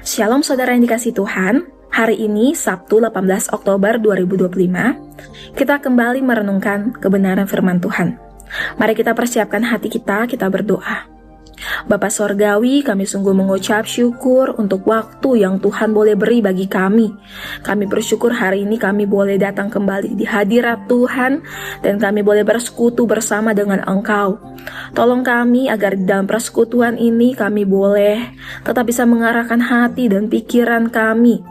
Shalom saudara yang dikasihi Tuhan. Hari ini Sabtu 18 Oktober 2025, kita kembali merenungkan kebenaran firman Tuhan. Mari kita persiapkan hati kita berdoa. Bapa Sorgawi, kami sungguh mengucap syukur untuk waktu yang Tuhan boleh beri bagi kami. Kami bersyukur hari ini kami boleh datang kembali di hadirat Tuhan dan kami boleh bersekutu bersama dengan Engkau. Tolong kami agar di dalam persekutuan ini kami boleh tetap bisa mengarahkan hati dan pikiran kami,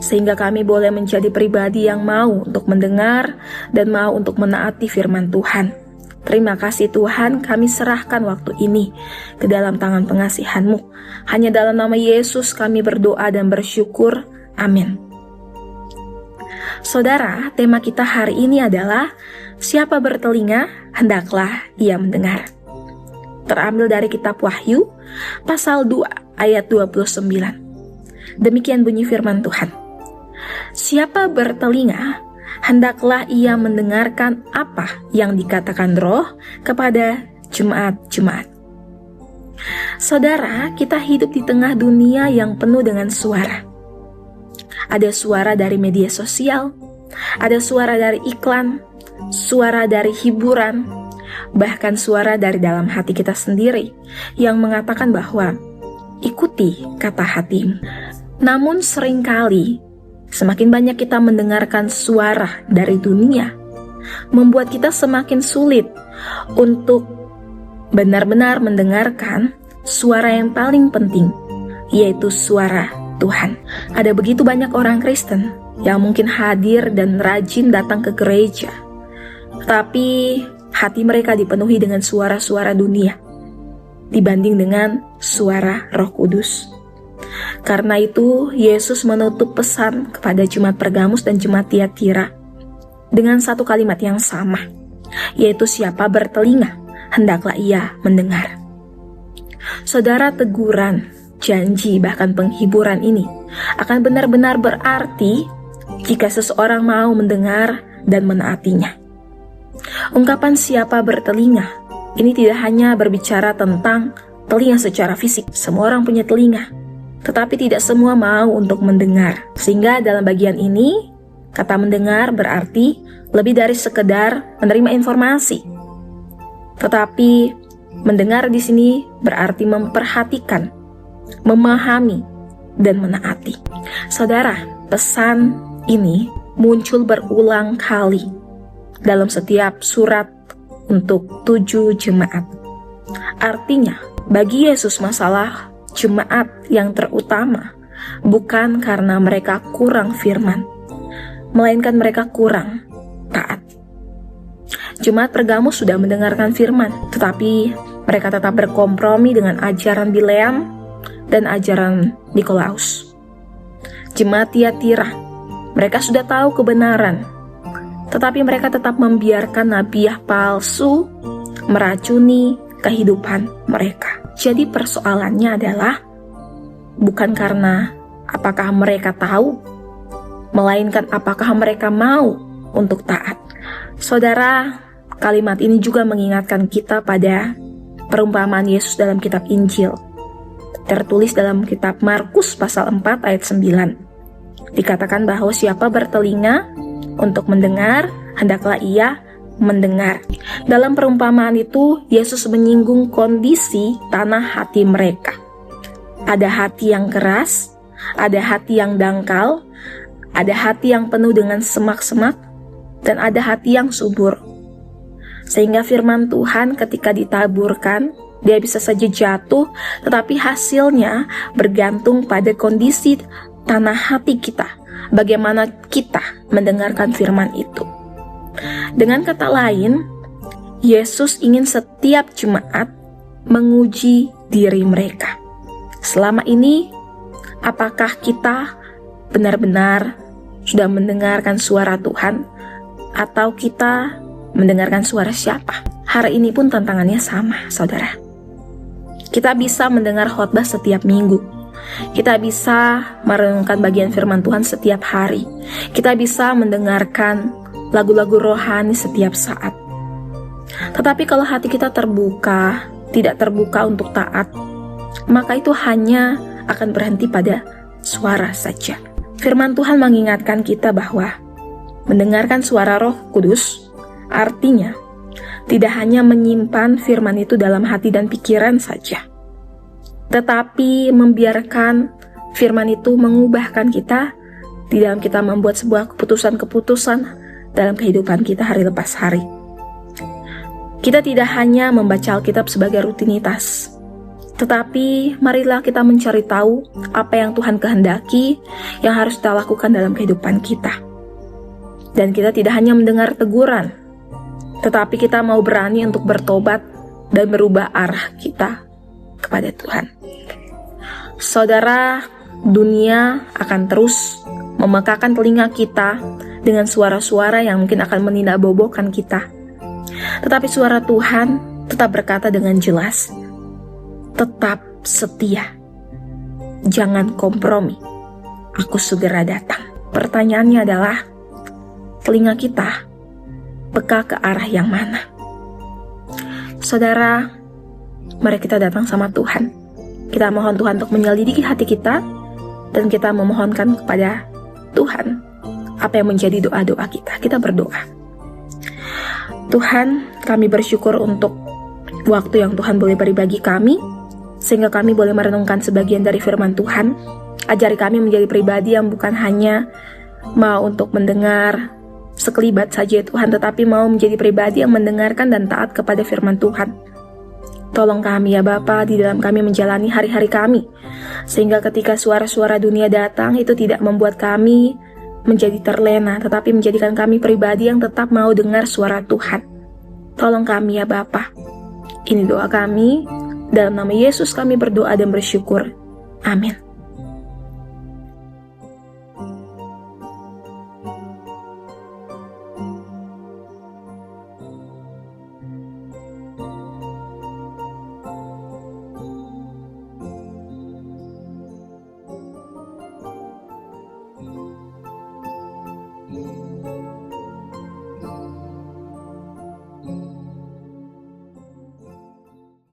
sehingga kami boleh menjadi pribadi yang mau untuk mendengar dan mau untuk menaati firman Tuhan. Terima kasih Tuhan, kami serahkan waktu ini ke dalam tangan pengasihan-Mu. Hanya dalam nama Yesus kami berdoa dan bersyukur. Amin. Saudara, tema kita hari ini adalah siapa bertelinga, hendaklah ia mendengar. Terambil dari kitab Wahyu, pasal 2, ayat 29. Demikian bunyi firman Tuhan. Siapa bertelinga, hendaklah ia mendengarkan apa yang dikatakan Roh kepada jemaat-jemaat. Saudara, kita hidup di tengah dunia yang penuh dengan suara. Ada suara dari media sosial, ada suara dari iklan, suara dari hiburan, bahkan suara dari dalam hati kita sendiri yang mengatakan bahwa ikuti kata hatimu. Namun seringkali semakin banyak kita mendengarkan suara dari dunia, membuat kita semakin sulit untuk benar-benar mendengarkan suara yang paling penting, yaitu suara Tuhan. Ada begitu banyak orang Kristen yang mungkin hadir dan rajin datang ke gereja, tetapi hati mereka dipenuhi dengan suara-suara dunia dibanding dengan suara Roh Kudus. Karena itu, Yesus menutup pesan kepada jemaat Pergamus dan jemaat Tiatira dengan satu kalimat yang sama, yaitu siapa bertelinga, hendaklah ia mendengar. Saudara, teguran, janji, bahkan penghiburan ini akan benar-benar berarti jika seseorang mau mendengar dan menaatinya. Ungkapan siapa bertelinga ini tidak hanya berbicara tentang telinga secara fisik. Semua orang punya telinga, tetapi tidak semua mau untuk mendengar. Sehingga dalam bagian ini, kata mendengar berarti lebih dari sekedar menerima informasi. Tetapi mendengar di sini berarti memperhatikan, memahami, dan menaati. Saudara, pesan ini muncul berulang kali dalam setiap surat untuk 7 jemaat. Artinya, bagi Yesus masalah jemaat yang terutama bukan karena mereka kurang firman, melainkan mereka kurang taat. Jemaat Pergamus sudah mendengarkan firman, tetapi mereka tetap berkompromi dengan ajaran Bileam dan ajaran Nikolaus. Jemaat Tiatira, mereka sudah tahu kebenaran, tetapi mereka tetap membiarkan nabiah palsu meracuni kehidupan mereka. Jadi persoalannya adalah bukan karena apakah mereka tahu, melainkan apakah mereka mau untuk taat. Saudara, kalimat ini juga mengingatkan kita pada perumpamaan Yesus dalam kitab Injil. Tertulis dalam kitab Markus pasal 4 ayat 9. Dikatakan bahwa siapa bertelinga untuk mendengar, hendaklah ia mendengar. Dalam perumpamaan itu, Yesus menyinggung kondisi tanah hati mereka. Ada hati yang keras, ada hati yang dangkal, ada hati yang penuh dengan semak-semak, dan ada hati yang subur. Sehingga firman Tuhan ketika ditaburkan, dia bisa saja jatuh, tetapi hasilnya bergantung pada kondisi tanah hati kita. Bagaimana kita mendengarkan firman itu. Dengan kata lain, Yesus ingin setiap jemaat menguji diri mereka. Selama ini, apakah kita benar-benar sudah mendengarkan suara Tuhan, atau kita mendengarkan suara siapa? Hari ini pun tantangannya sama, saudara. Kita bisa mendengar khotbah setiap minggu. Kita bisa merenungkan bagian firman Tuhan setiap hari. Kita bisa mendengarkan lagu-lagu rohani setiap saat. Tetapi kalau hati kita terbuka, tidak terbuka untuk taat, maka itu hanya akan berhenti pada suara saja. Firman Tuhan mengingatkan kita bahwa mendengarkan suara Roh Kudus artinya tidak hanya menyimpan firman itu dalam hati dan pikiran saja, tetapi membiarkan firman itu mengubahkan kita di dalam kita membuat sebuah keputusan-keputusan dalam kehidupan kita hari lepas hari. Kita tidak hanya membaca Alkitab sebagai rutinitas, tetapi marilah kita mencari tahu apa yang Tuhan kehendaki yang harus kita lakukan dalam kehidupan kita. Dan kita tidak hanya mendengar teguran, tetapi kita mau berani untuk bertobat dan merubah arah kita kepada Tuhan. Saudara, dunia akan terus memekakan telinga kita dengan suara-suara yang mungkin akan menindakbobokkan kita. Tetapi suara Tuhan tetap berkata dengan jelas, tetap setia, jangan kompromi, aku segera datang. Pertanyaannya adalah, telinga kita peka ke arah yang mana? Saudara, mari kita datang sama Tuhan. Kita mohon Tuhan untuk menyelidiki hati kita, dan kita memohonkan kepada Tuhan apa yang menjadi doa-doa kita. Kita berdoa. Tuhan, kami bersyukur untuk waktu yang Tuhan boleh beri bagi kami, sehingga kami boleh merenungkan sebagian dari firman Tuhan. Ajari kami menjadi pribadi yang bukan hanya mau untuk mendengar sekelibat saja Tuhan, tetapi mau menjadi pribadi yang mendengarkan dan taat kepada firman Tuhan. Tolong kami ya Bapa, di dalam kami menjalani hari-hari kami, sehingga ketika suara-suara dunia datang, itu tidak membuat kami menjadi terlena, tetapi menjadikan kami pribadi yang tetap mau dengar suara Tuhan. Tolong kami ya Bapa. Ini doa kami, dalam nama Yesus kami berdoa dan bersyukur. Amin.